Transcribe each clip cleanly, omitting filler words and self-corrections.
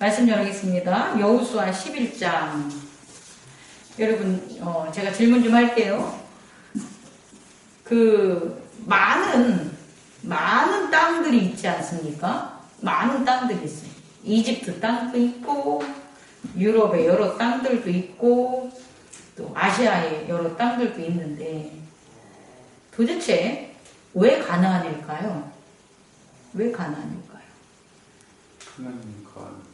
말씀 전하겠습니다. 여호수아 11장. 여러분, 제가 질문 좀 할게요. 많은 땅들이 있지 않습니까? 많은 땅들이 있어요. 이집트 땅도 있고, 유럽의 여러 땅들도 있고, 또 아시아의 여러 땅들도 있는데, 도대체 왜 가나안일까요? 왜 가나안일까요? 하나님 거하는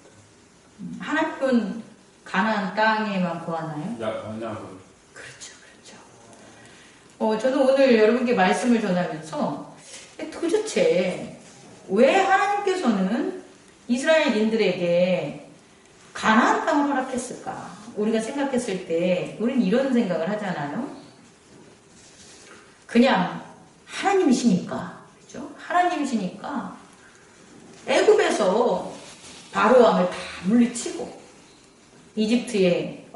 하나님은 가나안 땅에만 거하나요? 언약을. 그렇죠. 저는 오늘 여러분께 말씀을 전하면서 도대체 왜 하나님께서는 이스라엘인들에게 가나안 땅을 허락했을까? 우리가 생각했을 때 우리는 이런 생각을 하잖아요. 그냥 하나님이시니까, 그렇죠? 하나님이시니까 애굽에서 바로 왕을 다 물리치고 이집트의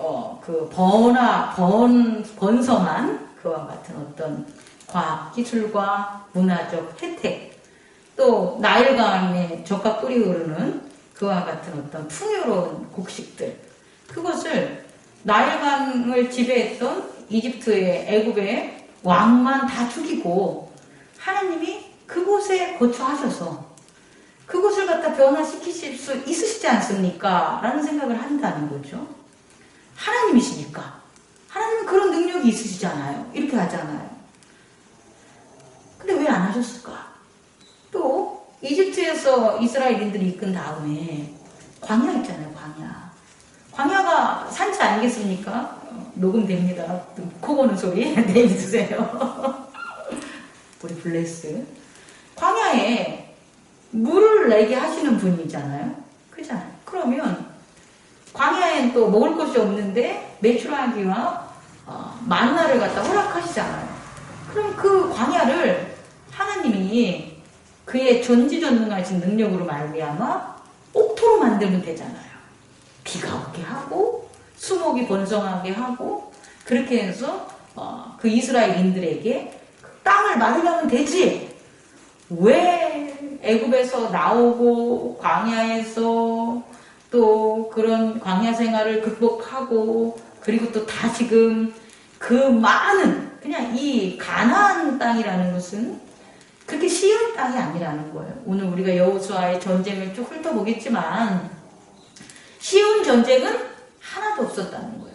번성한 그와 같은 어떤 과학 기술과 문화적 혜택, 또 나일강에 적과 꿀이 흐르는 그와 같은 어떤 풍요로운 곡식들, 그것을 나일강을 지배했던 이집트의 애굽의 왕만 다 죽이고 하나님이 그곳에 거처하셔서 그곳을 갖다 변화시키실 수 있으시지 않습니까? 라는 생각을 한다는 거죠. 하나님이시니까. 하나님은 그런 능력이 있으시잖아요. 이렇게 하잖아요. 근데 왜 안 하셨을까? 또 이집트에서 이스라엘인들이 이끈 다음에 광야 있잖아요. 광야가 산지 아니겠습니까? 녹음됩니다. 코 고는 소리 내주세요. 우리 블레스. 광야에 물을 내게 하시는 분이잖아요. 그렇잖아요. 그러면 광야엔 또 먹을 것이 없는데 메추라기와 만나를 갖다 허락하시잖아요. 그럼 그 광야를 하나님이 그의 전지전능하신 능력으로 말미암아 옥토로 만들면 되잖아요. 비가 오게 하고 수목이 번성하게 하고 그렇게 해서 그 이스라엘인들에게 그 땅을 마련하면 되지. 왜 애굽에서 나오고 광야에서 또 그런 광야 생활을 극복하고 그리고 또 다시금 그 많은 그냥 이 가나안 땅이라는 것은 그렇게 쉬운 땅이 아니라는 거예요. 오늘 우리가 여호수아의 전쟁을 쭉 훑어보겠지만 쉬운 전쟁은 하나도 없었다는 거예요.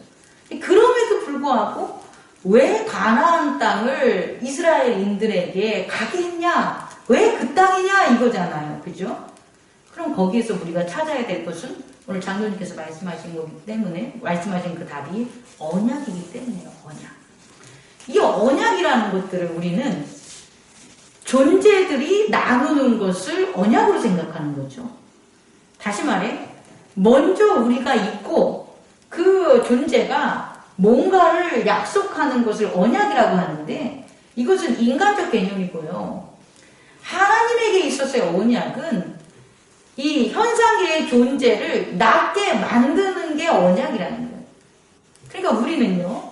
그럼에도 불구하고 왜 가나안 땅을 이스라엘인들에게 가게 했냐? 왜 그 땅이냐? 이거잖아요. 그죠? 그럼 거기에서 우리가 찾아야 될 것은 오늘 장로님께서 말씀하신 거기 때문에 말씀하신 그 답이 언약이기 때문에요. 언약. 이 언약이라는 것들을 우리는 존재들이 나누는 것을 언약으로 생각하는 거죠. 다시 말해 먼저 우리가 있고 그 존재가 뭔가를 약속하는 것을 언약이라고 하는데 이것은 인간적 개념이고요. 하나님에게 있어서의 언약은 이 현상계의 존재를 낮게 만드는 게 언약이라는 거예요. 그러니까 우리는요,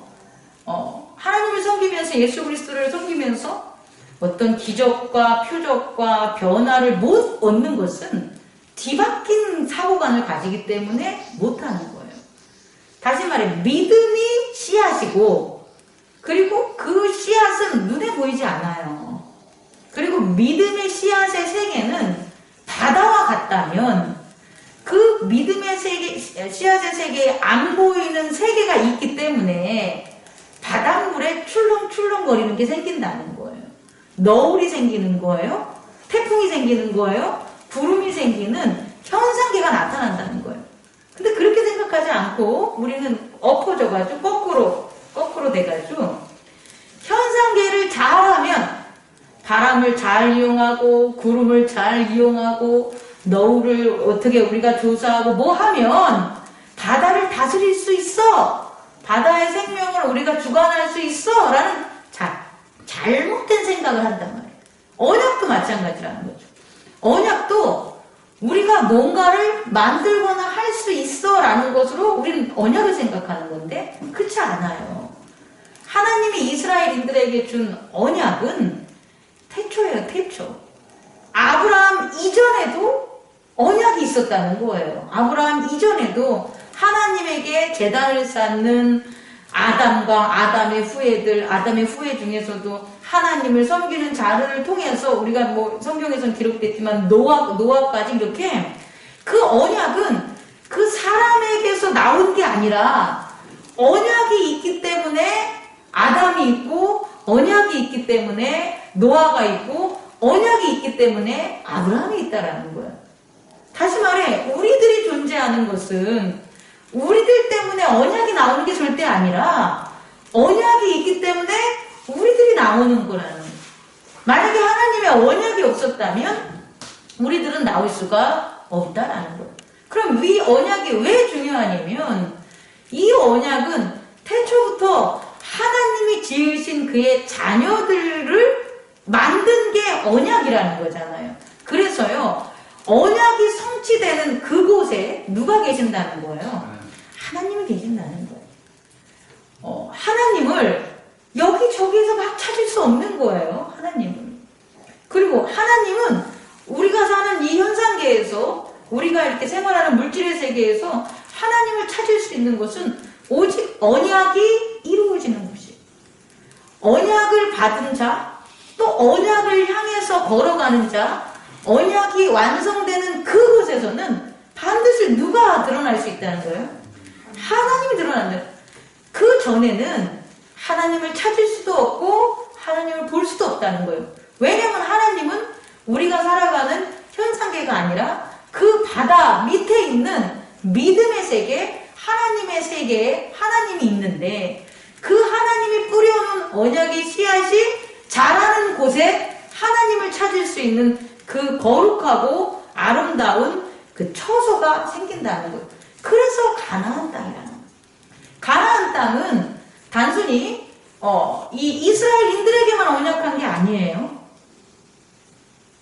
하나님을 섬기면서 예수 그리스도를 섬기면서 어떤 기적과 표적과 변화를 못 얻는 것은 뒤바뀐 사고관을 가지기 때문에 못하는 거예요. 다시 말해 믿음이 씨앗이고 그리고 그 씨앗은 눈에 보이지 않아요. 그리고 믿음의 씨앗의 세계는 바다와 같다면 그 믿음의 세계, 씨앗의 세계에 안 보이는 세계가 있기 때문에 바닷물에 출렁출렁거리는 게 생긴다는 거예요. 너울이 생기는 거예요. 태풍이 생기는 거예요. 구름이 생기는 현상계가 나타난다는 거예요. 근데 그렇게 생각하지 않고 우리는 엎어져가지고 거꾸로 돼가지고 현상계를 잘하면 바람을 잘 이용하고 구름을 잘 이용하고 너울을 어떻게 우리가 조사하고 뭐 하면 바다를 다스릴 수 있어. 바다의 생명을 우리가 주관할 수 있어. 라는 잘못된 생각을 한단 말이에요. 언약도 마찬가지라는 거죠. 언약도 우리가 뭔가를 만들거나 할 수 있어 라는 것으로 우리는 언약을 생각하는 건데 그렇지 않아요. 하나님이 이스라엘인들에게 준 언약은 태초예요. 태초. 아브라함 이전에도 언약이 있었다는 거예요. 아브라함 이전에도 하나님에게 제단을 쌓는 아담과 아담의 후예들, 아담의 후예 중에서도 하나님을 섬기는 자를 통해서 우리가 뭐 성경에서는 기록됐지만 노아까지 이렇게 그 언약은 그 사람에게서 나온 게 아니라 언약이 있기 때문에 아담이 있고 언약이 있기 때문에 노아가 있고 언약이 있기 때문에 아브라함이 있다라는 거예요. 다시 말해 우리들이 존재하는 것은 우리들 때문에 언약이 나오는 게 절대 아니라 언약이 있기 때문에 우리들이 나오는 거라는 거예요. 만약에 하나님의 언약이 없었다면 우리들은 나올 수가 없다라는 거예요. 그럼 이 언약이 왜 중요하냐면 이 언약은 태초부터 하나님이 지으신 그의 자녀들을 만든 게 언약이라는 거잖아요. 그래서요 언약이 성취되는 그곳에 누가 계신다는 거예요? 하나님이 계신다는 거예요. 하나님을 여기저기에서 막 찾을 수 없는 거예요. 하나님을. 그리고 하나님은 우리가 사는 이 현상계에서 우리가 이렇게 생활하는 물질의 세계에서 하나님을 찾을 수 있는 것은 오직 언약이 이루어지는 곳이에요. 언약을 받은 자, 또 언약을 향해서 걸어가는 자, 언약이 완성되는 그곳에서는 반드시 누가 드러날 수 있다는 거예요? 하나님이 드러난다. 그 전에는 하나님을 찾을 수도 없고 하나님을 볼 수도 없다는 거예요. 왜냐하면 하나님은 우리가 살아가는 현상계가 아니라 그 바다 밑에 있는 믿음의 세계, 하나님의 세계에 하나님이 있는데 그 하나님이 뿌려놓은 언약의 씨앗이 자라는 곳에 하나님을 찾을 수 있는 그 거룩하고 아름다운 그 처소가 생긴다는 거예요. 그래서 가나안 땅이라는 거예요. 가나안 땅은 단순히 이 이스라엘인들에게만 언약한 게 아니에요.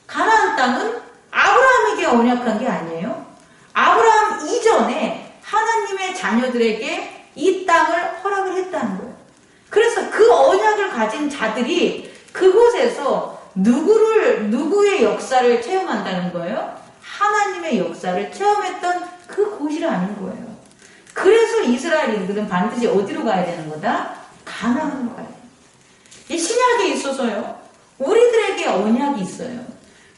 가나안 땅은 아브라함에게 언약한 게 아니에요. 아브라함 이전에 하나님의 자녀들에게 이 땅을 허락을 했다는 거예요. 그래서 그 언약을 가진 자들이 그곳에서 누구의 역사를 체험한다는 거예요? 하나님의 역사를 체험했던 그 곳이라는 거예요. 그래서 이스라엘인들은 반드시 어디로 가야 되는 거다? 가나안으로 가야 돼요. 이 신약에 있어서요. 우리들에게 언약이 있어요.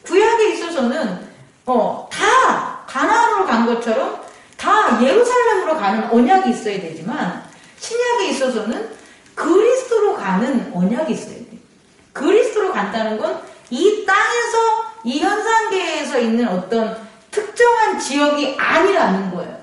구약에 있어서는 다 가나안으로 간 것처럼 다 예루살렘으로 가는 언약이 있어야 되지만 신약에 있어서는 그리스도로 가는 언약이 있어야 돼요. 그리스도로 간다는 건 이 땅에서 이 현상계에서 있는 어떤 특정한 지역이 아니라는 거예요.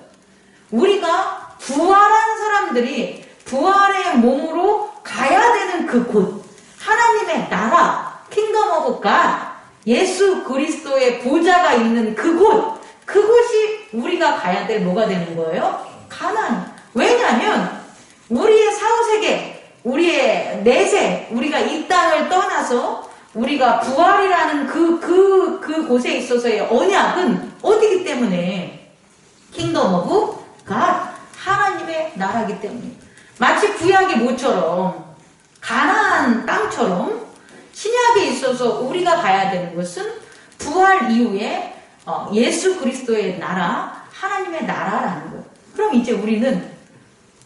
우리가 부활한 사람들이 부활의 몸으로 가야 되는 그곳, 하나님의 나라, 킹덤 오브 갓, 예수 그리스도의 보좌가 있는 그곳이 우리가 가야 될 뭐가 되는 거예요? 가나안. 왜냐하면 우리의 사후세계, 우리의 내세, 우리가 이 땅을 떠나서 우리가 부활이라는 그곳에 있어서의 언약은 어디기 때문에? 킹덤 오브 갓, 하나님의 나라기 때문에. 마치 구약의 모처럼 가나안 땅처럼 신약에 있어서 우리가 가야 되는 것은 부활 이후에 예수 그리스도의 나라, 하나님의 나라라는 거예요. 그럼 이제 우리는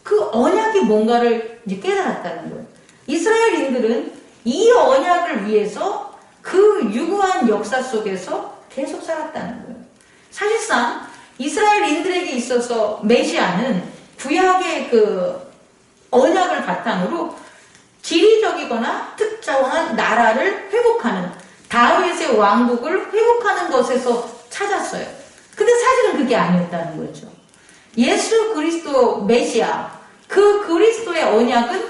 그 언약이 뭔가를 이제 깨달았다는 거예요. 이스라엘인들은 이 언약을 위해서 그 유구한 역사 속에서 계속 살았다는 거예요. 사실상 이스라엘인들에게 있어서 메시아는 구약의 그 언약을 바탕으로 지리적이거나 특정한 나라를 회복하는 다윗의 왕국을 회복하는 것에서 찾았어요. 근데 사실은 그게 아니었다는 거죠. 예수 그리스도 메시아, 그 그리스도의 언약은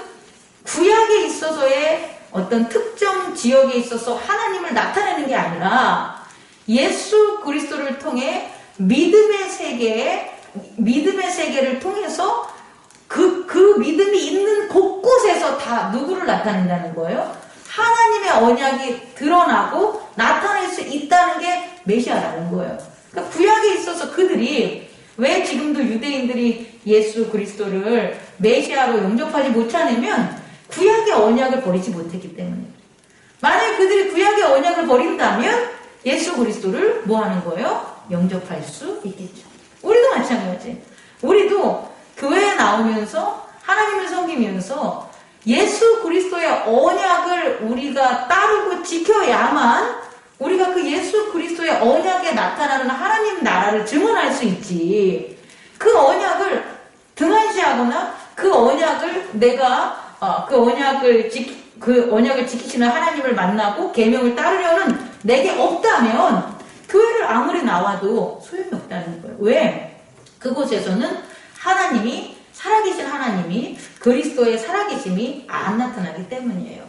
구약에 있어서의 어떤 특정 지역에 있어서 하나님을 나타내는 게 아니라 예수 그리스도를 통해 믿음의 세계를 통해서 그 믿음이 있는 곳곳에서 다 누구를 나타낸다는 거예요? 하나님의 언약이 드러나고 나타낼 수 있다는 게 메시아라는 거예요. 그러니까 구약에 있어서 그들이 왜 지금도 유대인들이 예수 그리스도를 메시아로 영접하지 못하냐면 구약의 언약을 버리지 못했기 때문에. 만약에 그들이 구약의 언약을 버린다면 예수 그리스도를 뭐 하는 거예요? 영접할 수 있겠죠. 우리도 마찬가지. 우리도 교회에 나오면서 하나님을 섬기면서 예수 그리스도의 언약을 우리가 따르고 지켜야만 우리가 그 예수 그리스도의 언약에 나타나는 하나님 나라를 증언할 수 있지. 그 언약을 등한시하거나 그 언약을 내가 그 언약을 지키시는 하나님을 만나고 계명을 따르려는 내게 없다면 교회를 아무리 나와도 소용이 없다는 거예요. 왜? 그곳에서는 하나님이 살아계신 하나님이 그리스도의 살아계심이 안 나타나기 때문이에요.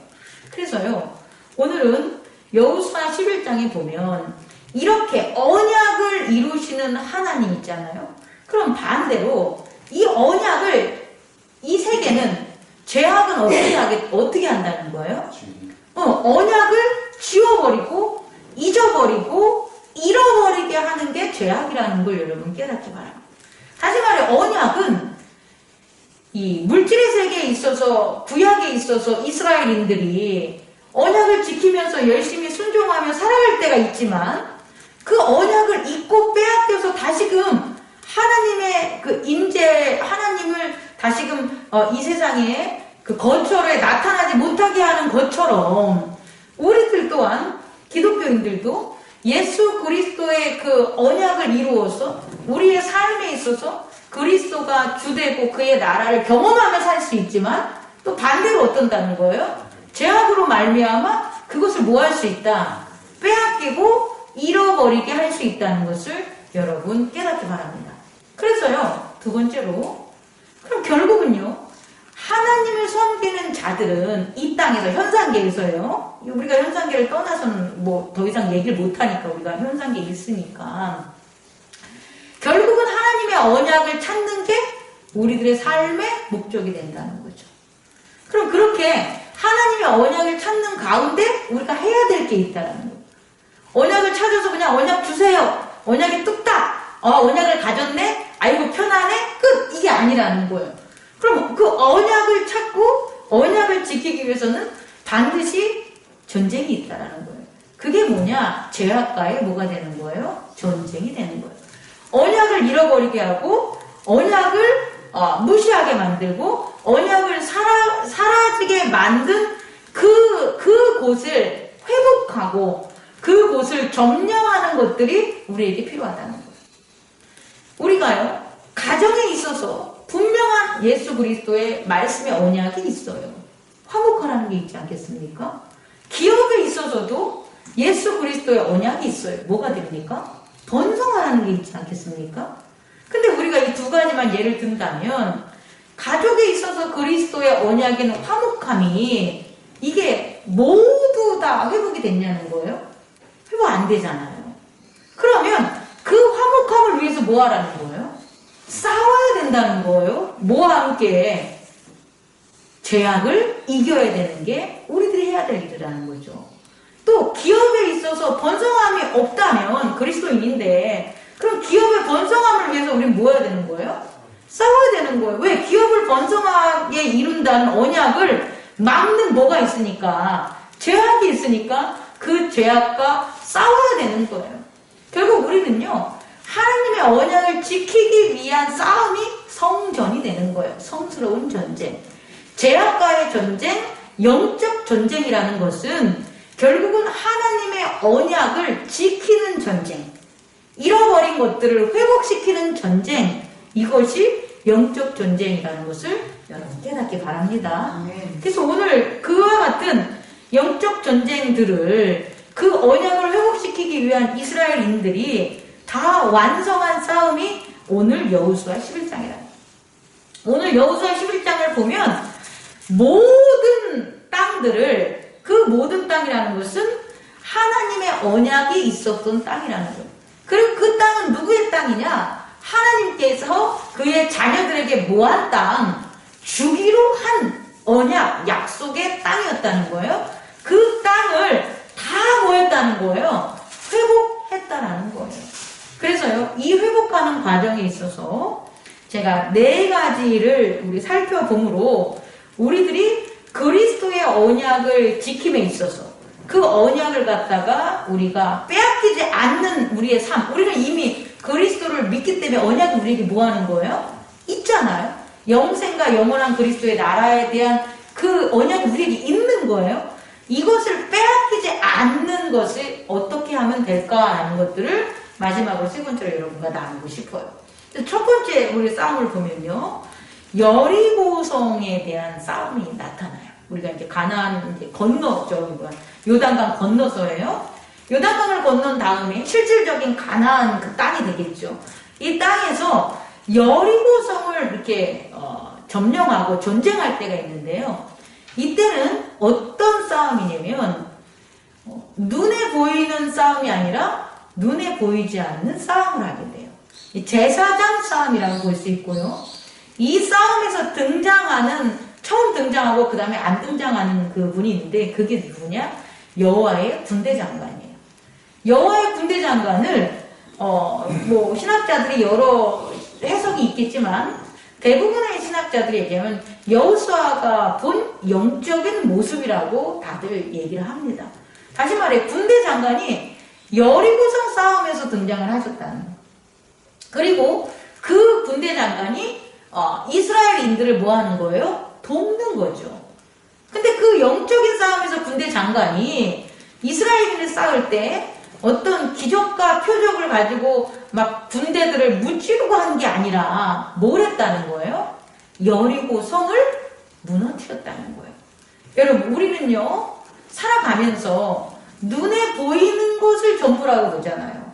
그래서요. 오늘은 여호수아 11장에 보면 이렇게 언약을 이루시는 하나님 있잖아요. 그럼 반대로 이 언약을 이 세계는 죄악은 어떻게 한다는 거예요? 언약을 지워버리고 잊어버리고 잃어버리게 하는 게 죄악이라는 걸 여러분 깨닫기 바랍니다. 다시 말해 언약은 이 물질의 세계에 있어서 구약에 있어서 이스라엘인들이 언약을 지키면서 열심히 순종하며 살아갈 때가 있지만 그 언약을 잊고 빼앗겨서 다시금 하나님의 그 임재 하나님을 다시금 이 세상에 그 거처에 나타나지 못하게 하는 것처럼 우리들 또한 기독교인들도 예수 그리스도의 그 언약을 이루어서 우리의 삶에 있어서 그리스도가 주되고 그의 나라를 경험하며 살 수 있지만 또 반대로 어떤다는 거예요? 죄악으로 말미암아 그것을 뭐 할 수 있다? 빼앗기고 잃어버리게 할 수 있다는 것을 여러분 깨닫기 바랍니다. 그래서요, 두 번째로 그럼 결국은요, 하나님을 섬기는 자들은 이 땅에서 현상계에서요, 우리가 현상계를 떠나서는 뭐 더 이상 얘기를 못하니까 우리가 현상계에 있으니까 결국은 하나님의 언약을 찾는 게 우리들의 삶의 목적이 된다는 거죠. 그럼 그렇게 하나님의 언약을 찾는 가운데 우리가 해야 될 게 있다는 거예요. 언약을 찾아서 그냥 언약 주세요. 언약이 뚝딱. 언약을 가졌네. 아이고 편하네. 끝. 이게 아니라는 거예요. 그럼 그 언약을 찾고 언약을 지키기 위해서는 반드시 전쟁이 있다라는 거예요. 그게 뭐냐? 죄악과의 뭐가 되는 거예요? 전쟁이 되는 거예요. 언약을 잃어버리게 하고 언약을 무시하게 만들고 언약을 사라지게 만든 그곳을 회복하고 그곳을 점령하는 것들이 우리에게 필요하다는 거예요. 우리가요, 가정에 있어서 분명한 예수 그리스도의 말씀의 언약이 있어요. 화목하라는 게 있지 않겠습니까? 기업에 있어서도 예수 그리스도의 언약이 있어요. 뭐가 됩니까? 번성하라는 게 있지 않겠습니까? 근데 우리가 이 두 가지만 예를 든다면 가족에 있어서 그리스도의 언약에는 화목함이 이게 모두 다 회복이 됐냐는 거예요? 회복 안 되잖아요. 그러면 그 화목함을 위해서 뭐 하라는 거예요? 싸워야 된다는 거예요. 뭐와 함께? 죄악을 이겨야 되는 게 우리들이 해야 될 일이라는 거죠. 또 기업에 있어서 번성함이 없다면 그리스도인인데 그럼 기업의 번성함을 위해서 우리는 뭐 해야 되는 거예요? 싸워야 되는 거예요. 왜? 기업을 번성하게 이룬다는 언약을 막는 뭐가 있으니까, 죄악이 있으니까 그 죄악과 싸워야 되는 거예요. 결국 우리는요, 하나님의 언약을 지키기 위한 싸움이 성전이 되는 거예요. 성스러운 전쟁. 죄악과의 전쟁, 영적 전쟁이라는 것은 결국은 하나님의 언약을 지키는 전쟁, 잃어버린 것들을 회복시키는 전쟁, 이것이 영적 전쟁이라는 것을 여러분 깨닫기 바랍니다. 그래서 오늘 그와 같은 영적 전쟁들을 그 언약을 회복시키기 위한 이스라엘인들이 다 완성한 싸움이 오늘 여호수아 11장이랍니다. 오늘 여호수아 11장을 보면 모든 땅들을, 그 모든 땅이라는 것은 하나님의 언약이 있었던 땅이라는 거예요. 그리고 그 땅은 누구의 땅이냐? 하나님께서 그의 자녀들에게 모한 땅, 주기로 한 언약, 약속의 땅이었다는 거예요. 그 땅을 다 모였다는 거예요. 회복했다라는 거예요. 그래서요, 이 회복하는 과정에 있어서 제가 4가지를 우리 살펴보므로 우리들이 그리스도의 언약을 지킴에 있어서 그 언약을 갖다가 우리가 빼앗기지 않는 우리의 삶. 우리는 이미 그리스도를 믿기 때문에 언약이 우리에게 뭐 하는 거예요? 있잖아요. 영생과 영원한 그리스도의 나라에 대한 그 언약이 우리에게 있는 거예요. 이것을 빼앗기지 않는 것을 어떻게 하면 될까라는 것들을 마지막으로 세 번째로 여러분과 나누고 싶어요. 첫 번째 우리 싸움을 보면요. 여리고성에 대한 싸움이 나타나요. 우리가 이제 가나안 이제 건너죠. 요단강 건너서예요. 요단강을 건넌 다음에 실질적인 가나안 그 땅이 되겠죠. 이 땅에서 여리고성을 이렇게 점령하고 전쟁할 때가 있는데요. 이때는 어떤 싸움이냐면 눈에 보이는 싸움이 아니라 눈에 보이지 않는 싸움을 하게 돼요. 제사장 싸움이라고 볼 수 있고요. 이 싸움에서 처음 등장하고 그 다음에 안 등장하는 그 분이 있는데 그게 누구냐? 여호와의 군대 장관이에요. 여호와의 군대 장관을 뭐 신학자들이 여러 해석이 있겠지만 대부분의 신학자들이 얘기하면 여호수아가 본 영적인 모습이라고 다들 얘기를 합니다. 다시 말해 군대 장관이 여리고성 싸움에서 등장을 하셨다는 거예요. 그리고 그 군대 장관이 이스라엘인들을 뭐 하는 거예요? 돕는 거죠. 근데 그 영적인 싸움에서 군대 장관이 이스라엘인을 싸울 때 어떤 기적과 표적을 가지고 막 군대들을 무찌르고 한 게 아니라 뭘 했다는 거예요? 여리고성을 무너뜨렸다는 거예요. 여러분 우리는요 살아가면서 눈에 보이는 것을 전부라고 보잖아요.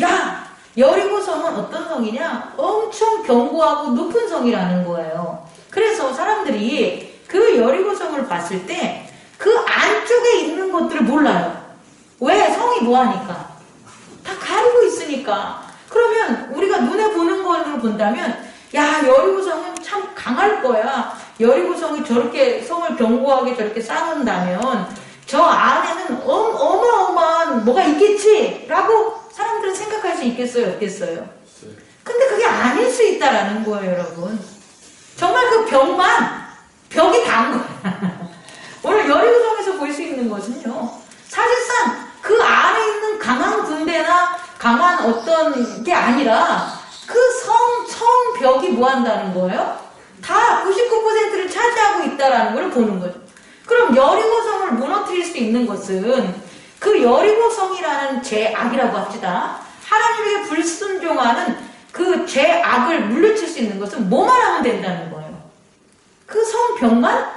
야! 여리고성은 어떤 성이냐? 엄청 견고하고 높은 성이라는 거예요. 그래서 사람들이 그 여리고성을 봤을 때 그 안쪽에 있는 것들을 몰라요. 왜? 성이 뭐하니까? 다 가리고 있으니까. 그러면 우리가 눈에 보는 걸로 본다면 야 여리고성은 참 강할 거야. 여리고성이 저렇게 성을 견고하게 저렇게 쌓는다면 저 안에는 어마어마한 뭐가 있겠지 라고 사람들은 생각할 수 있겠어요? 없겠어요? 근데 그게 아닐 수 있다라는 거예요, 여러분. 정말 그 벽이 단 거야. 오늘 여리고성에서 볼 수 있는 것은요. 사실상 그 안에 있는 강한 군대나 강한 어떤 게 아니라 그 성벽이 뭐 한다는 거예요? 다 99%를 차지하고 있다라는 걸 보는 거죠. 그럼 여리고성을 무너뜨릴 수 있는 것은 그 여리고성이라는 죄악이라고 합시다. 하나님에게 불순종하는 그 죄악을 물리칠 수 있는 것은 뭐만 하면 된다는 거예요. 그 성벽만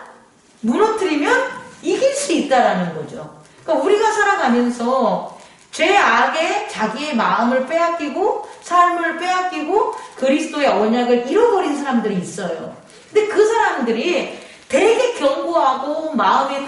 무너뜨리면 이길 수 있다라는 거죠. 그러니까 우리가 살아가면서 죄악에 자기의 마음을 빼앗기고 삶을 빼앗기고 그리스도의 언약을 잃어버린 사람들이 있어요. 근데 그 사람들이 되게 견고하고 마음이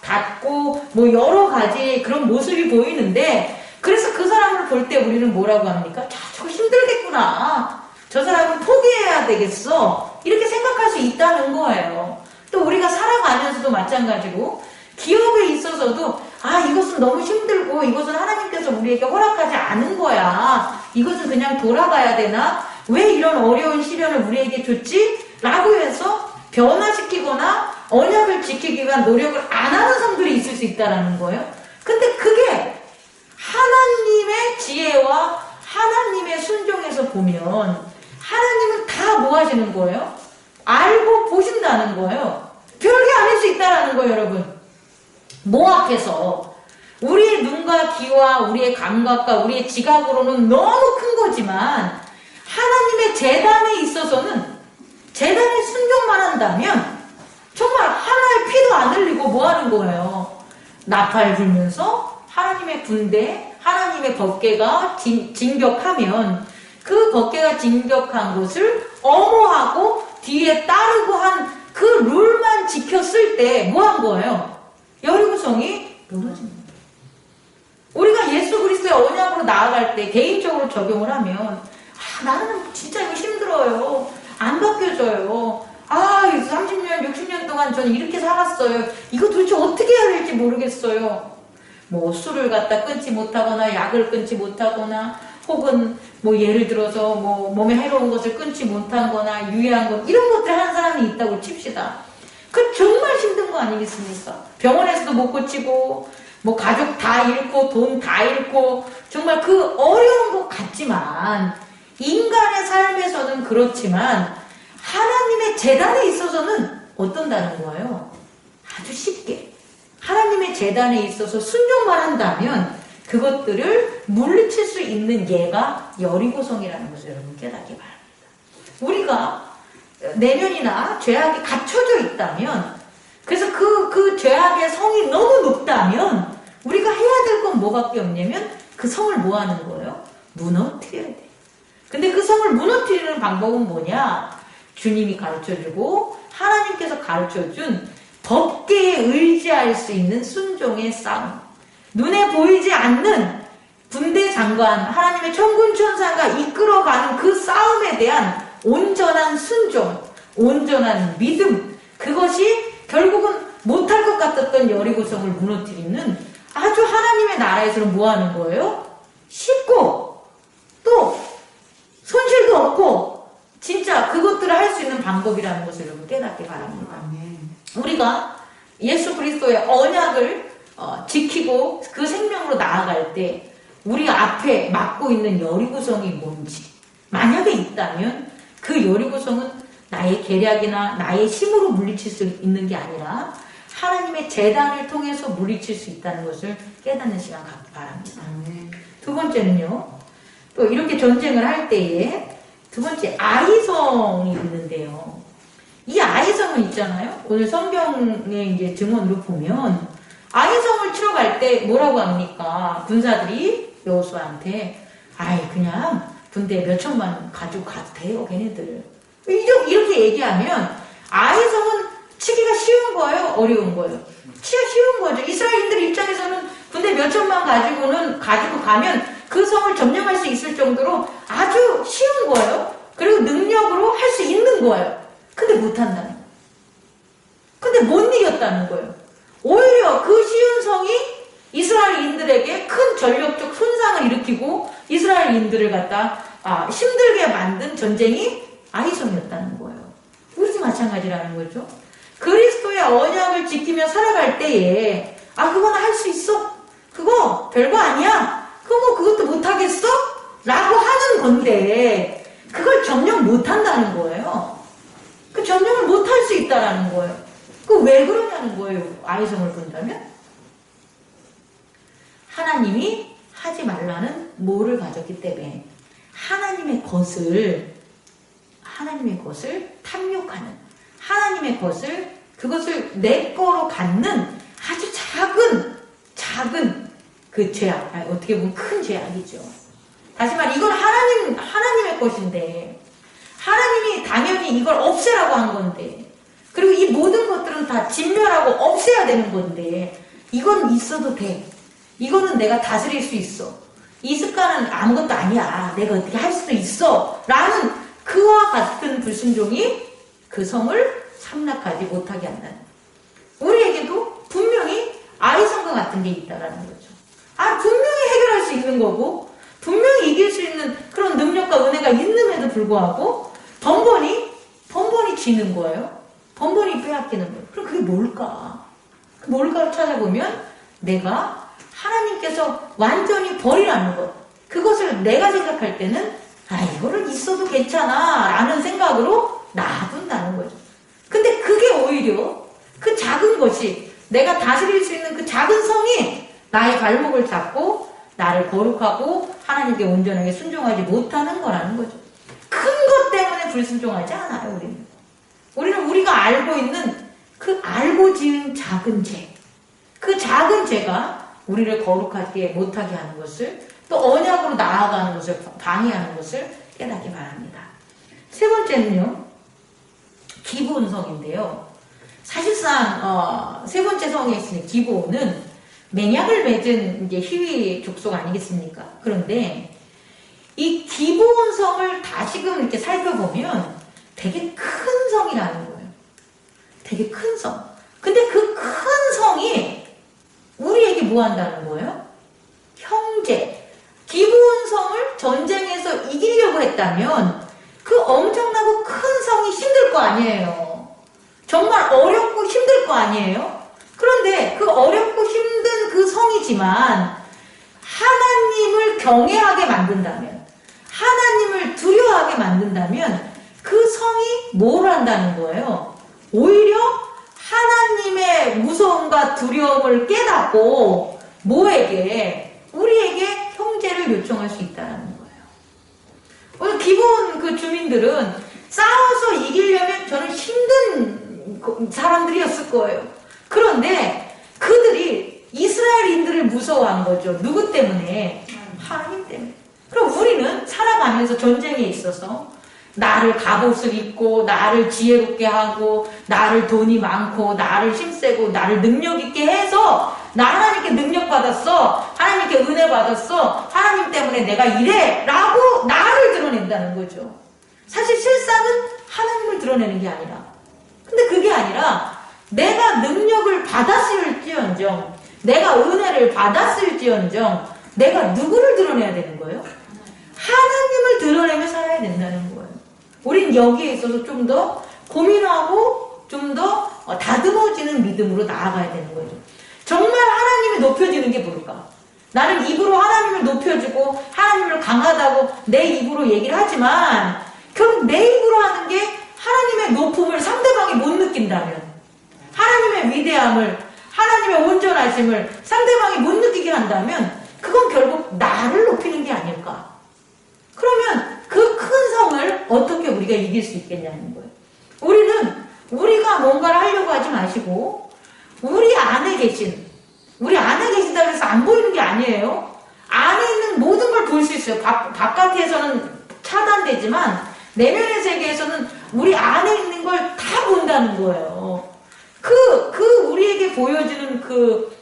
닫고 뭐 여러 가지 그런 모습이 보이는데 그래서 그 사람을 볼 때 우리는 뭐라고 합니까? 저거 힘들겠구나. 저 사람은 포기해야 되겠어. 이렇게 생각할 수 있다는 거예요. 또 우리가 살아가면서도 마찬가지로 기업에 있어서도 이것은 너무 힘들고 이것은 하나님께서 우리에게 허락하지 않은 거야. 이것은 그냥 돌아가야 되나? 왜 이런 어려운 시련을 우리에게 줬지? 라고 해서 변화시키거나 언약을 지키기 위한 노력을 안 하는 성들이 있을 수 있다는 거예요. 근데 그게 하나님의 지혜와 하나님의 순종에서 보면 하나님은 다 뭐 하시는 거예요? 알고 보신다는 거예요. 별게 아닐 수 있다는 거예요, 여러분. 모압해서 우리의 눈과 귀와 우리의 감각과 우리의 지각으로는 너무 큰 거지만 하나님의 제단에 있어서는 제단에 순종만 한다면 정말 하나의 피도 안 흘리고 뭐 하는 거예요? 나팔 불면서 하나님의 군대, 하나님의 법궤가 진격하면 그 법궤가 진격한 것을 엄호하고 뒤에 따르고 한 그 룰만 지켰을 때 뭐 한 거예요? 여리고성이 무너진 거예요. 우리가 예수 그리스도의 언약으로 나아갈 때 개인적으로 적용을 하면 나는 진짜 이거 힘들어요. 안 바뀌어져요. 30년, 60년 동안 저는 이렇게 살았어요. 이거 도대체 어떻게 해야 될지 모르겠어요. 뭐 술을 갖다 끊지 못하거나 약을 끊지 못하거나 혹은 뭐 예를 들어서 뭐 몸에 해로운 것을 끊지 못한 거나 유해한 것 이런 것들 하는 사람이 있다고 칩시다. 그 정말 힘든 거 아니겠습니까? 병원에서도 못 고치고 뭐 가족 다 잃고 돈 다 잃고 정말 그 어려운 것 같지만 인간의 삶에서는 그렇지만 하나님의 재단에 있어서는 어떤다는 거예요? 아주 쉽게 하나님의 재단에 있어서 순종만 한다면 그것들을 물리칠 수 있는 예가 여리고성이라는 것을 여러분 깨닫기 바랍니다. 우리가 내면이나 죄악이 갖춰져 있다면, 그래서 그 죄악의 성이 너무 높다면 우리가 해야 될 건 뭐밖에 없냐면 그 성을 뭐 하는 거예요? 무너뜨려야 돼. 근데 그 성을 무너뜨리는 방법은 뭐냐? 주님이 가르쳐주고 하나님께서 가르쳐준 법계에 의지할 수 있는 순종의 싸움. 눈에 보이지 않는 군대 장관, 하나님의 천군 천사가 이끌어가는 그 싸움에 대한 온전한 순종, 온전한 믿음, 그것이 결국은 못할 것 같았던 여리고성을 무너뜨리는 아주 하나님의 나라에서는 뭐 하는 거예요? 쉽고 또 손실도 없고 진짜 그것들을 할 수 있는 방법이라는 것을 여러분 깨닫기 바랍니다. 우리가 예수 그리스도의 언약을 지키고 그 생명으로 나아갈 때 우리 앞에 막고 있는 여리고성이 뭔지 만약에 있다면 그 여리고성은 나의 계략이나 나의 힘으로 물리칠 수 있는 게 아니라 하나님의 재단을 통해서 물리칠 수 있다는 것을 깨닫는 시간 갖기 바랍니다. 두 번째는요, 또 이렇게 전쟁을 할 때에 두 번째 아이성이 있는데요. 이 아이성은 있잖아요. 오늘 성경의 이제 증언으로 보면 아이성을 치러 갈 때 뭐라고 합니까? 군사들이 여호수아한테 아이 그냥 군대 몇 천만 가지고 가도 돼요, 걔네들. 이렇게 얘기하면 아이성은 치기가 쉬운 거예요, 어려운 거예요? 치기가 쉬운 거죠. 이스라엘인들 입장에서는 군대 몇 천만 가지고 가면 그 성을 점령할 수 있을 정도로 아주 쉬운 거예요. 그리고 능력으로 할 수 있는 거예요. 근데 못한다는 거예요. 근데 못 이겼다는 거예요. 오히려 그 쉬운 성이 이스라엘인들에게 큰 전력적 손상을 일으키고 이스라엘인들을 갖다 힘들게 만든 전쟁이 아이성이었다는 거예요. 우리도 마찬가지라는 거죠. 그리스도의 언약을 지키며 살아갈 때에 그건 할 수 있어. 그거 별거 아니야. 그것도 못하겠어? 라고 하는 건데 그걸 점령 못한다는 거예요. 그 점령을 못할 수 있다라는 거예요. 그 왜 그러냐는 거예요. 아이성을 본다면 하나님이 하지 말라는 뭐를 가졌기 때문에 하나님의 것을 탐욕하는, 하나님의 것을 그것을 내 거로 갖는 아주 작은 그 죄악, 어떻게 보면 큰 죄악이죠. 다시 말해 이건 하나님의 것인데 하나님이 당연히 이걸 없애라고 한 건데, 그리고 이 모든 것들은 다 진멸하고 없애야 되는 건데 이건 있어도 돼. 이거는 내가 다스릴 수 있어. 이 습관은 아무것도 아니야. 내가 어떻게 할 수도 있어. 라는 그와 같은 불순종이 그 성을 함락하지 못하게 한다는. 우리에게도 분명히 아이성과 같은 게 있다라는 거죠. 분명히 해결할 수 있는 거고 분명히 이길 수 있는 그런 능력과 은혜가 있음에도 불구하고 번번이 지는 거예요. 번번이 빼앗기는 거예요. 그럼 그게 뭘까? 뭘까를 찾아보면 내가 하나님께서 완전히 버리라는 것, 그것을 내가 생각할 때는 이거를 있어도 괜찮아 라는 생각으로 놔둔다는 거죠. 근데 그게 오히려 그 작은 것이 내가 다스릴 수 있는 그 작은 성이 나의 발목을 잡고 나를 거룩하고 하나님께 온전하게 순종하지 못하는 거라는 거죠. 큰 것 때문에 불순종하지 않아요. 우리는 우리가 알고 있는 그 알고 지은 작은 죄, 그 작은 죄가 우리를 거룩하게 못하게 하는 것을, 또 언약으로 나아가는 것을 방해하는 것을 깨닫기 바랍니다. 세 번째는요, 기브온 성인데요. 사실상 세 번째 성에 있으니 기브온은 맹약을 맺은 이제 희위 족속 아니겠습니까? 그런데 이 기브온 성을 다시금 이렇게 살펴보면 되게 큰 성이라는 거예요. 되게 큰 성. 근데 그 큰 성이 우리에게 뭐 한다는 거예요? 형제. 기브온 성을 전쟁에서 이기려고 했다면 그 엄청나고 큰 성이 힘들 거 아니에요. 정말 어렵고 힘들 거 아니에요. 그런데 그 어렵고 힘든 그 성이지만 하나님을 경외하게 만든다면, 하나님을 두려워하게 만든다면 그 성이 뭘 한다는 거예요? 오히려 하나님의 무서움과 두려움을 깨닫고 뭐에게? 우리에게 형제를 요청할 수 있다는 거예요. 오늘 기본 그 주민들은 싸워서 이기려면 저는 힘든 사람들이었을 거예요. 그런데 그들이 이스라엘인들을 무서워한 거죠. 누구 때문에? 하나님 때문에. 그럼 우리는 살아가면서 전쟁에 있어서 나를 갑옷을 입고 나를 지혜롭게 하고 나를 돈이 많고 나를 힘세고 나를 능력 있게 해서 나 하나님께 능력 받았어, 하나님께 은혜 받았어, 하나님 때문에 내가 이래 라고 나를 드러낸다는 거죠. 사실 실상은 하나님을 드러내는 게 아니라, 근데 그게 아니라 내가 능력을 받았을지언정, 내가 은혜를 받았을지언정 내가 누구를 드러내야 되는 거예요? 하나님을 드러내며 살아야 된다는 거예요. 우린 여기에 있어서 좀 더 고민하고 좀 더 다듬어지는 믿음으로 나아가야 되는 거죠. 정말 하나님이 높여지는 게 뭘까? 나는 입으로 하나님을 높여주고 하나님을 강하다고 내 입으로 얘기를 하지만 결국 내 입으로 하는 게 하나님의 높음을 상대방이 못 느낀다면, 하나님의 위대함을, 하나님의 온전하심을 상대방이 못 느끼게 한다면 그건 결국 나를 높이는 게 아닐까? 그러면 그 큰 성을 어떻게 우리가 이길 수 있겠냐는 거예요. 우리가 뭔가를 하려고 하지 마시고 우리 안에 계신다고 해서 안 보이는 게 아니에요. 안에 있는 모든 걸 볼 수 있어요. 바깥에서는 차단되지만 내면의 세계에서는 우리 안에 있는 걸 다 본다는 거예요. 우리에게 보여주는 그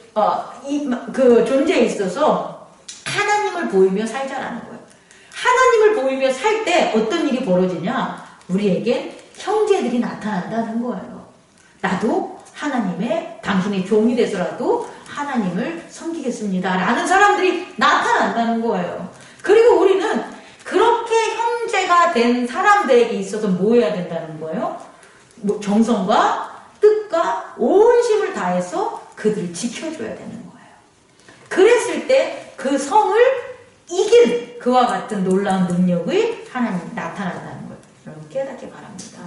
존재에 있어서 하나님을 보이며 살자라는 거예요. 하나님을 보이며 살 때 어떤 일이 벌어지냐? 우리에겐 형제들이 나타난다는 거예요. 나도 당신의 종이 돼서라도 하나님을 섬기겠습니다 라는 사람들이 나타난다는 거예요. 그리고 우리는 그렇게 형제가 된 사람들에게 있어서 뭐 해야 된다는 거예요? 정성과 뜻과 온 힘을 다해서 그들을 지켜줘야 되는 거예요. 그랬을 때 그 성을 이긴 그와 같은 놀라운 능력이 하나님이 나타난다는 걸 여러분 깨닫기 바랍니다.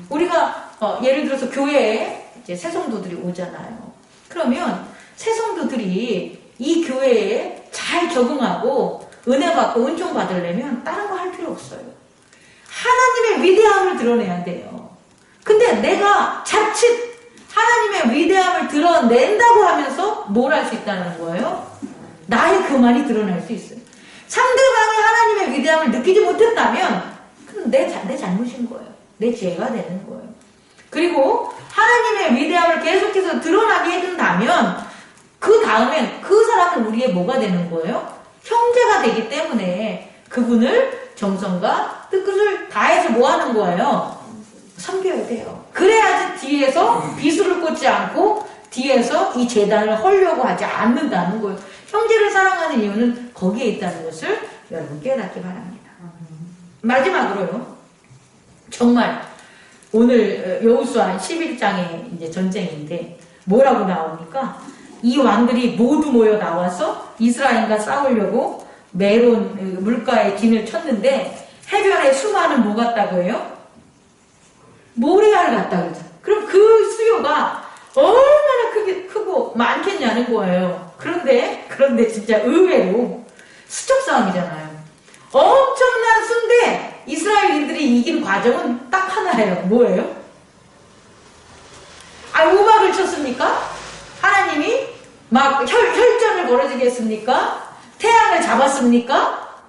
우리가 예를 들어서 교회에 이제 새 성도들이 오잖아요. 그러면 새 성도들이 이 교회에 잘 적응하고 은혜 받고 은총 받으려면 다른 거 할 필요 없어요. 하나님의 위대함을 드러내야 돼요. 근데 내가 자칫 하나님의 위대함을 드러낸다고 하면서 뭘 할 수 있다는 거예요? 나의 그만이 드러날 수 있어요. 상대방이 하나님의 위대함을 느끼지 못했다면 그건 내 잘못인 거예요. 내 죄가 되는 거예요. 그리고 하나님의 위대함을 계속해서 드러나게 해준다면 그 다음엔 그 사람은 우리의 뭐가 되는 거예요? 형제가 되기 때문에 그분을 정성과 뜻을 다해서 뭐 하는 거예요? 섬겨야 돼요. 그래야지 뒤에서 비수를 꽂지 않고 뒤에서 이 재단을 헐려고 하지 않는다는 거예요. 형제를 사랑하는 이유는 거기에 있다는 것을 여러분 깨닫기 바랍니다. 마지막으로요. 정말 오늘 여호수아 11장의 이제 전쟁인데 뭐라고 나옵니까? 이 왕들이 모두 모여 나와서 이스라엘과 싸우려고 메론 물가에 진을 쳤는데 해변에 수많은 뭐 같다고 해요? 모래알 같다고 그러죠. 그럼 그 수요가 얼마나 크고 많겠냐는 거예요. 그런데 진짜 의외로 수적 싸움이잖아요. 엄청난 수인데 이스라엘인들이 이긴 과정은 딱 하나예요. 뭐예요? 우박을 쳤습니까? 하나님이 막 혈전을 벌어지게 했습니까? 태양을 잡았습니까?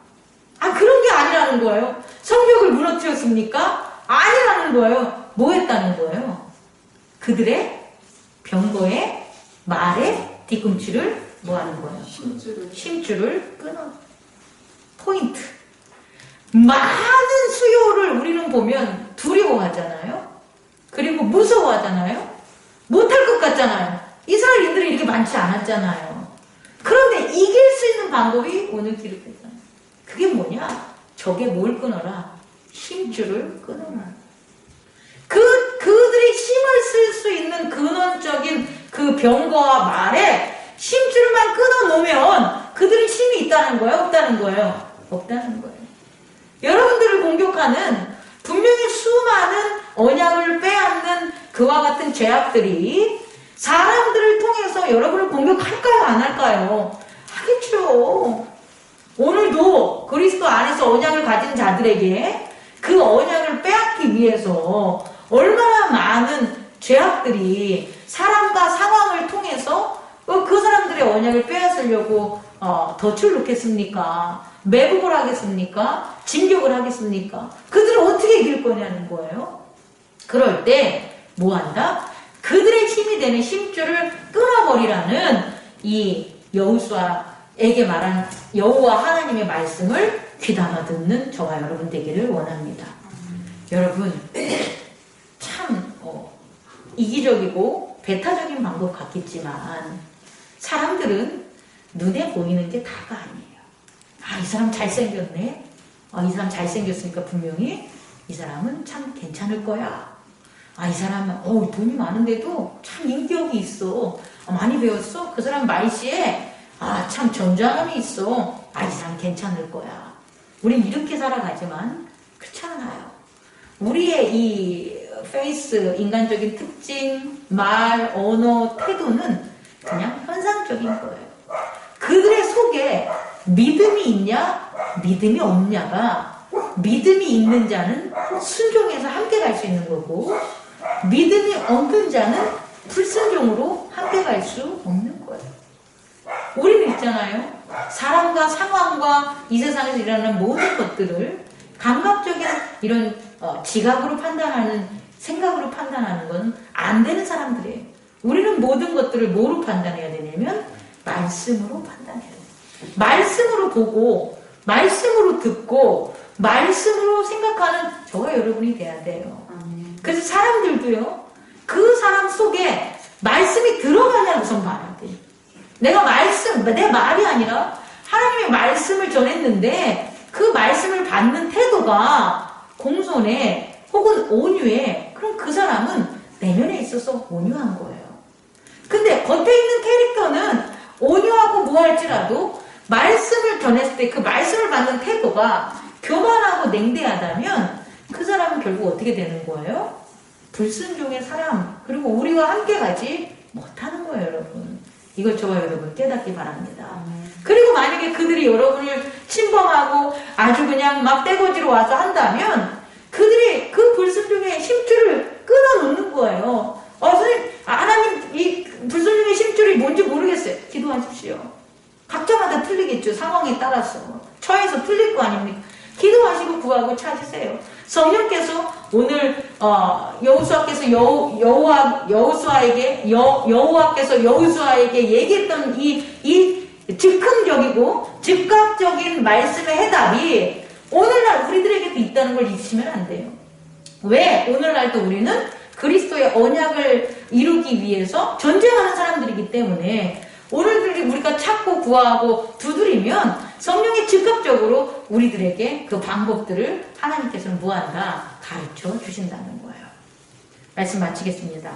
그런 게 아니라는 거예요. 성벽을 무너뜨렸습니까? 아니라는 거예요. 뭐 했다는 거예요? 그들의 병거의 말의 뒤꿈치를 뭐 하는 거예요? 심줄을 끊어. 포인트. 많은 수요를 우리는 보면 두려워하잖아요. 그리고 무서워하잖아요. 못할 것 같잖아요. 이스라엘인들이 이렇게 많지 않았잖아요. 그런데 이길 수 있는 방법이 오늘 기록했잖아요. 그게 뭐냐? 적의 뭘 끊어라? 힘줄을 끊어라. 그들이 힘을 쓸 수 있는 근원적인 그 병거와 말에 심줄만 끊어놓으면 그들은 힘이 있다는 거예요? 없다는 거예요? 없다는 거예요. 여러분들을 공격하는 분명히 수많은 언약을 빼앗는 그와 같은 죄악들이 사람들을 통해서 여러분을 공격할까요? 안 할까요? 하겠죠. 오늘도 그리스도 안에서 언약을 가진 자들에게 그 언약을 빼앗기 위해서 얼마나 많은 죄악들이 사람과 상황을 통해서 그 사람들의 언약을 빼앗으려고 덫을 놓겠습니까? 매복을 하겠습니까? 진격을 하겠습니까? 그들을 어떻게 이길 거냐는 거예요. 그럴 때 뭐 한다? 그들의 힘이 되는 힘줄을 끊어버리라는 이 여호수아에게 말한 여호와 하나님의 말씀을 귀담아 듣는 저와 여러분 되기를 원합니다. 여러분 참 이기적이고 배타적인 방법 같겠지만 사람들은 눈에 보이는 게 다가 아니에요. 아, 이 사람 잘생겼네. 이 사람 잘생겼으니까 분명히 이 사람은 참 괜찮을 거야. 이 사람은 돈이 많은데도 참 인격이 있어. 많이 배웠어? 그 사람 말씨에 참 점잖함이 있어. 이 사람 괜찮을 거야. 우린 이렇게 살아가지만 그렇지 않아요. 우리의 이 페이스, 인간적인 특징, 말, 언어, 태도는 그냥 현상적인 거예요. 그들의 속에 믿음이 있냐, 믿음이 없냐가 믿음이 있는 자는 순종해서 함께 갈 수 있는 거고 믿음이 없는 자는 불순종으로 함께 갈 수 없는 거예요. 우리는 있잖아요. 사람과 상황과 이 세상에서 일어나는 모든 것들을 감각적인 이런 지각으로 판단하는 생각으로 판단하는 건 안 되는 사람들이에요. 우리는 모든 것들을 뭐로 판단해야 되냐면 말씀으로 판단해야 돼요. 말씀으로 보고 말씀으로 듣고 말씀으로 생각하는 저와 여러분이 돼야 돼요. 그래서 사람들도요. 그 사람 속에 말씀이 들어가냐고 우선 봐야 돼요. 내가 내 말이 아니라 하나님의 말씀을 전했는데 그 말씀을 받는 태도가 공손해 혹은 온유해. 그럼 그 사람은 내면에 있어서 온유한 거예요. 근데 겉에 있는 캐릭터는 온유하고 무할지라도 말씀을 전했을 때 그 말씀을 받는 태도가 교만하고 냉대하다면 그 사람은 결국 어떻게 되는 거예요? 불순종의 사람, 그리고 우리와 함께 가지 못하는 거예요, 여러분. 이걸 저와 여러분 깨닫기 바랍니다. 그리고 만약에 그들이 여러분을 침범하고 아주 그냥 막 떼거지로 와서 한다면 그들이 그 불순종의 힘줄을 끊어놓는 거예요. 선생님, 하나님 이 불순종의 힘줄이 뭔지 모르겠어요. 기도하십시오. 각자마다 틀리겠죠. 상황에 따라서. 처해서 틀릴 거 아닙니까? 기도하시고 구하고 찾으세요. 성령께서 오늘 여호수아께서 여호수아에게 얘기했던 이 즉흥적이고 즉각적인 말씀의 해답이 오늘날 우리들에게도 있다는 걸 잊으시면 안 돼요. 왜? 오늘날도 우리는 그리스도의 언약을 이루기 위해서 전쟁하는 사람들이기 때문에 오늘들이 우리가 찾고 구하고 두드리면 성령이 즉각적으로 우리들에게 그 방법들을 하나님께서는 무한다 가르쳐 주신다는 거예요. 말씀 마치겠습니다.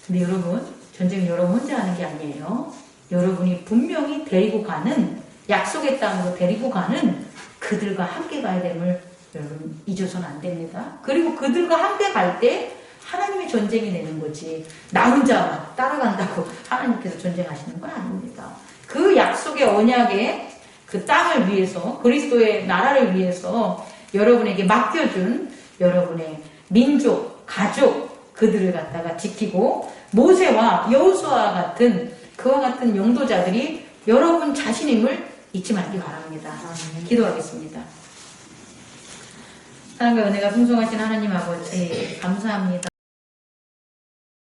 근데 여러분, 전쟁은 여러분 혼자 하는 게 아니에요. 여러분이 분명히 데리고 가는, 약속의 땅으로 데리고 가는 그들과 함께 가야 됨을 여러분 잊어서는 안 됩니다. 그리고 그들과 함께 갈 때 하나님의 전쟁이 되는 거지 나 혼자 막 따라간다고 하나님께서 전쟁하시는 건 아닙니다. 그 약속의 언약의 그 땅을 위해서, 그리스도의 나라를 위해서 여러분에게 맡겨준 여러분의 민족, 가족, 그들을 갖다가 지키고 모세와 여호수아와 같은 그와 같은 용도자들이 여러분 자신임을 잊지 말기 바랍니다. 기도하겠습니다. 사랑과 은혜가 풍성하신 하나님 아버지 감사합니다.